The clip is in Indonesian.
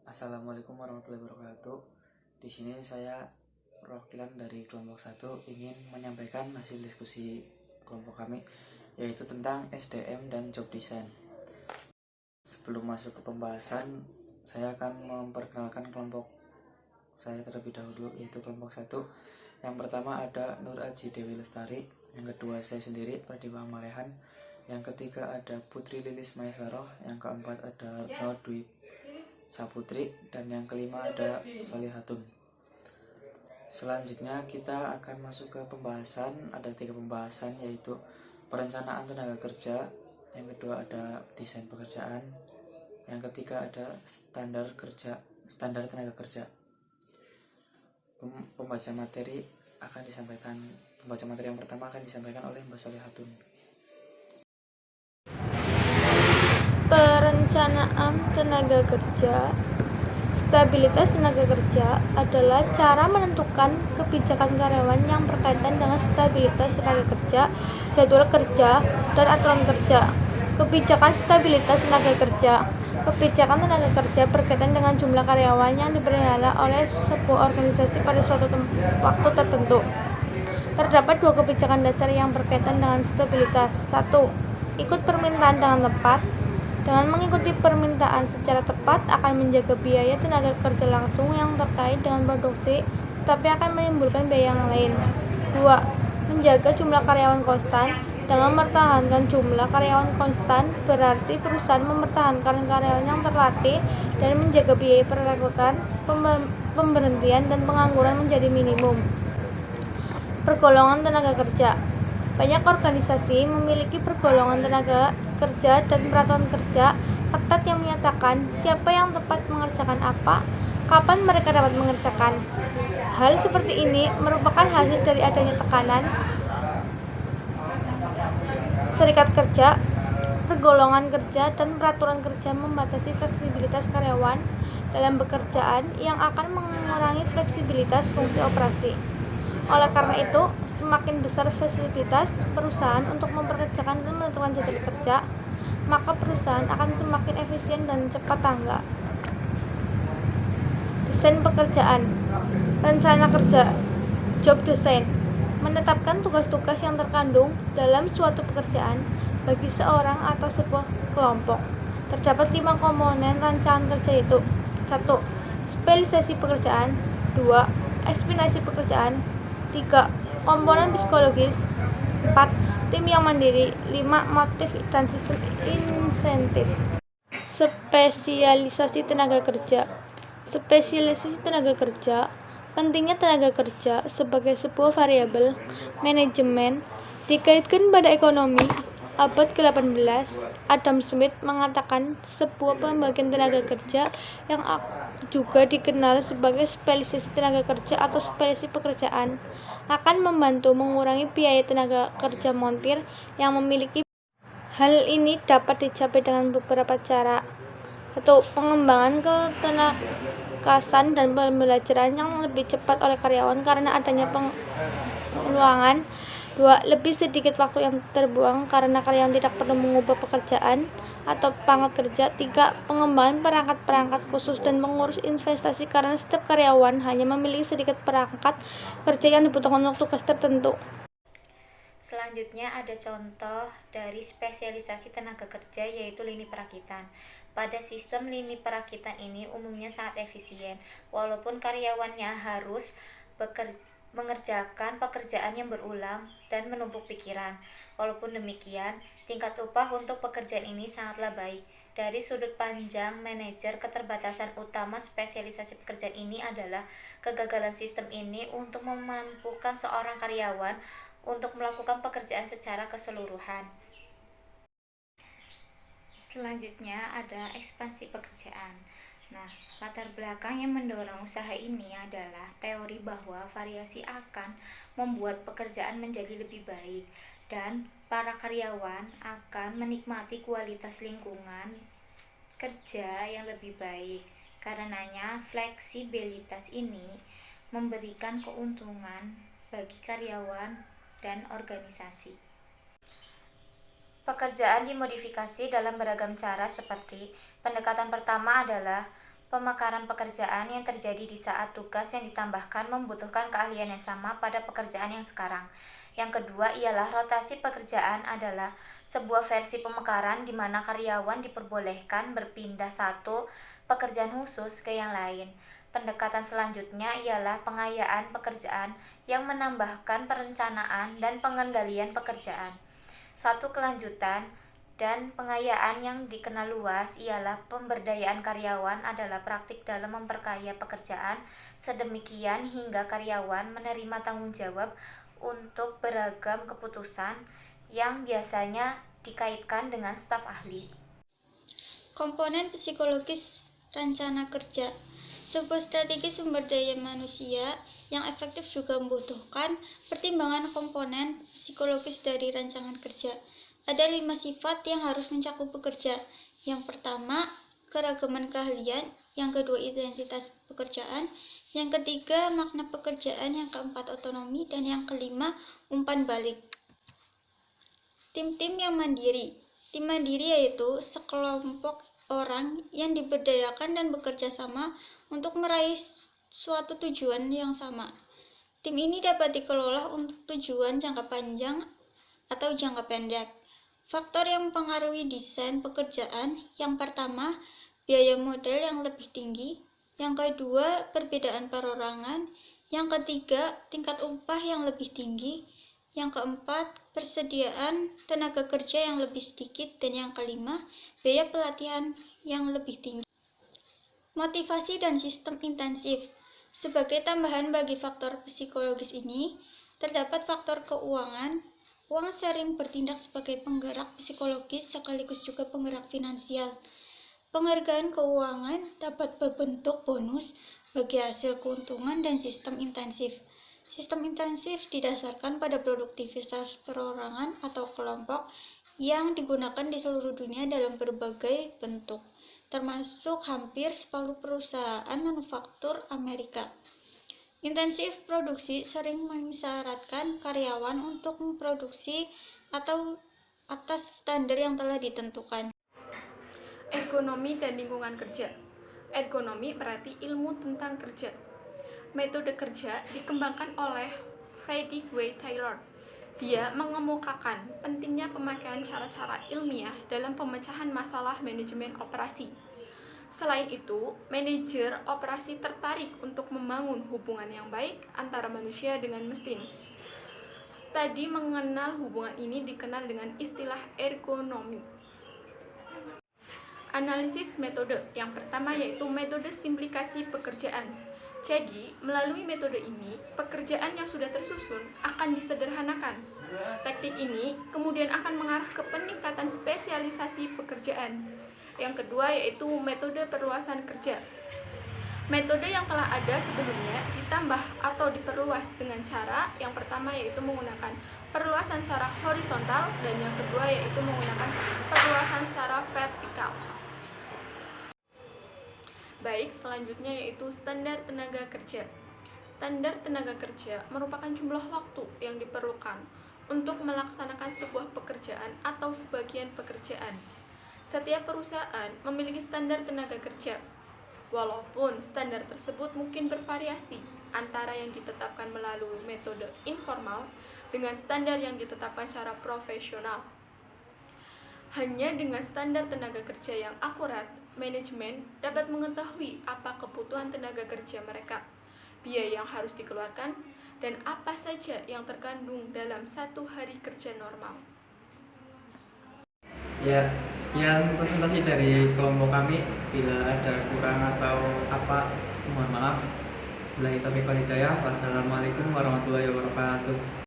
Assalamualaikum warahmatullahi wabarakatuh. Di sini saya perwakilan dari kelompok 1 ingin menyampaikan hasil diskusi kelompok kami, yaitu tentang SDM dan job design. Sebelum masuk ke pembahasan, saya akan memperkenalkan kelompok saya terlebih dahulu, yaitu kelompok 1. Yang pertama ada Nur Aji Dewi Lestari, yang kedua saya sendiri Pradipa Marehan, yang ketiga ada Putri Lilis Maesaroh, yang keempat ada Retno Dwi Saputri, dan yang kelima ada Solihatun. Selanjutnya kita akan masuk ke pembahasan. Ada 3 pembahasan, yaitu perencanaan tenaga kerja, yang kedua ada desain pekerjaan, yang ketiga ada standar tenaga kerja. Pembaca materi yang pertama akan disampaikan oleh Mbak Solihatun. Perencanaan tenaga kerja. Stabilitas tenaga kerja adalah cara menentukan kebijakan karyawan yang berkaitan dengan stabilitas tenaga kerja, jadwal kerja, dan aturan kerja. Kebijakan stabilitas tenaga kerja. Kebijakan tenaga kerja berkaitan dengan jumlah karyawan yang dipelihara oleh sebuah organisasi pada suatu waktu tertentu. Terdapat 2 kebijakan dasar yang berkaitan dengan stabilitas. 1. Ikut permintaan dengan tepat. Dengan mengikuti permintaan secara tepat akan menjaga biaya tenaga kerja langsung yang terkait dengan produksi, tetapi akan menimbulkan biaya yang lain. 2. Menjaga jumlah karyawan konstan. Dengan mempertahankan jumlah karyawan konstan, berarti perusahaan mempertahankan karyawan yang terlatih dan menjaga biaya perekrutan, pemberhentian, dan pengangguran menjadi minimum. Pergolongan tenaga kerja. Banyak organisasi memiliki pergolongan tenaga kerja dan peraturan kerja ketat yang menyatakan siapa yang tepat mengerjakan apa, kapan mereka dapat mengerjakan. Hal seperti ini merupakan hasil dari adanya tekanan serikat kerja, pergolongan kerja, dan peraturan kerja membatasi fleksibilitas karyawan dalam pekerjaan yang akan mengurangi fleksibilitas fungsi operasi. Oleh karena itu, semakin besar fleksibilitas perusahaan untuk mempekerjakan dan menentukan jadwal kerja, maka perusahaan akan semakin efisien dan cepat tanggap. Desain pekerjaan. Rencana kerja. Job design menetapkan tugas-tugas yang terkandung dalam suatu pekerjaan bagi seorang atau sebuah kelompok. Terdapat 5 komponen rancangan kerja, yaitu 1. Spesialisasi pekerjaan. 2. Estimasi pekerjaan. 3. Komponen psikologis. 4. Tim yang mandiri. 5. Motif dan sistem insentif. Spesialisasi tenaga kerja. Spesialisasi tenaga kerja. Pentingnya tenaga kerja sebagai sebuah variabel manajemen dikaitkan pada ekonomi. Abad ke-18, Adam Smith mengatakan sebuah pembagian tenaga kerja yang juga dikenal sebagai spesialisasi tenaga kerja atau spesialisasi pekerjaan akan membantu mengurangi biaya tenaga kerja montir yang memiliki. Hal ini dapat dicapai dengan beberapa cara. 1. Pengembangan ketenagasan dan pembelajaran yang lebih cepat oleh karyawan karena adanya peluangan. 2. Lebih sedikit waktu yang terbuang karena karyawan tidak perlu mengubah pekerjaan atau pangkat kerja. 3. Pengembangan perangkat-perangkat khusus dan mengurus investasi karena setiap karyawan hanya memiliki sedikit perangkat kerja yang dibutuhkan untuk tugas tertentu. Selanjutnya ada contoh dari spesialisasi tenaga kerja, yaitu lini perakitan. Pada sistem lini perakitan ini umumnya sangat efisien, walaupun karyawannya harus mengerjakan pekerjaan yang berulang dan menumpuk pikiran. Walaupun demikian, tingkat upah untuk pekerjaan ini sangatlah baik. Dari sudut pandang manajer, keterbatasan utama spesialisasi pekerjaan ini adalah kegagalan sistem ini untuk memampukan seorang karyawan untuk melakukan pekerjaan secara keseluruhan. Selanjutnya ada ekspansi pekerjaan. Nah, latar belakang yang mendorong usaha ini adalah teori bahwa variasi akan membuat pekerjaan menjadi lebih baik dan para karyawan akan menikmati kualitas lingkungan kerja yang lebih baik. Karenanya, fleksibilitas ini memberikan keuntungan bagi karyawan dan organisasi. Pekerjaan dimodifikasi dalam beragam cara, seperti pendekatan pertama adalah Pemekaran pekerjaan yang terjadi di saat tugas yang ditambahkan membutuhkan keahlian yang sama pada pekerjaan yang sekarang. Yang kedua ialah rotasi pekerjaan adalah sebuah versi pemekaran di mana karyawan diperbolehkan berpindah satu pekerjaan khusus ke yang lain. Pendekatan selanjutnya ialah pengayaan pekerjaan yang menambahkan perencanaan dan pengendalian pekerjaan. Satu kelanjutan dan pengayaan yang dikenal luas ialah pemberdayaan karyawan adalah praktik dalam memperkaya pekerjaan sedemikian hingga karyawan menerima tanggung jawab untuk beragam keputusan yang biasanya dikaitkan dengan staf ahli. Komponen psikologis rencana kerja. Sebuah strategi sumber daya manusia yang efektif juga membutuhkan pertimbangan komponen psikologis dari rancangan kerja. Ada 5 sifat yang harus mencakup pekerja. Yang pertama, keragaman keahlian. Yang kedua, identitas pekerjaan. Yang ketiga, makna pekerjaan. Yang keempat, otonomi. Dan yang kelima, umpan balik. Tim-tim yang mandiri. Tim mandiri yaitu sekelompok orang yang diberdayakan dan bekerja sama untuk meraih suatu tujuan yang sama. Tim ini dapat dikelola untuk tujuan jangka panjang atau jangka pendek. Faktor yang mempengaruhi desain pekerjaan, yang pertama, biaya modal yang lebih tinggi. Yang kedua, perbedaan perorangan. Yang ketiga, tingkat upah yang lebih tinggi. Yang keempat, persediaan tenaga kerja yang lebih sedikit. Dan yang kelima, biaya pelatihan yang lebih tinggi. Motivasi dan sistem intensif. Sebagai tambahan bagi faktor psikologis ini, terdapat faktor keuangan. Uang sering bertindak sebagai penggerak psikologis sekaligus juga penggerak finansial. Penghargaan keuangan dapat berbentuk bonus bagi hasil keuntungan dan sistem intensif. Sistem intensif didasarkan pada produktivitas perorangan atau kelompok yang digunakan di seluruh dunia dalam berbagai bentuk, termasuk hampir separuh perusahaan manufaktur Amerika. Intensif produksi sering mensyaratkan karyawan untuk memproduksi atau atas standar yang telah ditentukan. Ergonomi dan lingkungan kerja. Ergonomi berarti ilmu tentang kerja. Metode kerja dikembangkan oleh Friedrich W. Taylor. Dia mengemukakan pentingnya pemakaian cara-cara ilmiah dalam pemecahan masalah manajemen operasi. Selain itu, manajer operasi tertarik untuk membangun hubungan yang baik antara manusia dengan mesin. Studi mengenal hubungan ini dikenal dengan istilah ergonomi. Analisis metode. Yang pertama yaitu metode simplikasi pekerjaan. Jadi, melalui metode ini, pekerjaan yang sudah tersusun akan disederhanakan. Teknik ini kemudian akan mengarah ke peningkatan spesialisasi pekerjaan. Yang kedua yaitu metode perluasan kerja. Metode yang telah ada sebelumnya ditambah atau diperluas dengan cara yang pertama yaitu menggunakan perluasan secara horizontal dan yang kedua yaitu menggunakan perluasan secara vertikal. Baik, selanjutnya yaitu standar tenaga kerja. Standar tenaga kerja merupakan jumlah waktu yang diperlukan untuk melaksanakan sebuah pekerjaan atau sebagian pekerjaan. Setiap perusahaan memiliki standar tenaga kerja, walaupun standar tersebut mungkin bervariasi antara yang ditetapkan melalui metode informal dengan standar yang ditetapkan secara profesional. Hanya dengan standar tenaga kerja yang akurat, manajemen dapat mengetahui apa kebutuhan tenaga kerja mereka, biaya yang harus dikeluarkan, dan apa saja yang terkandung dalam satu hari kerja normal. Ya, sekian presentasi dari kelompok kami. Bila ada kurang atau apa, mohon maaf. Wassalamualaikum warahmatullahi wabarakatuh.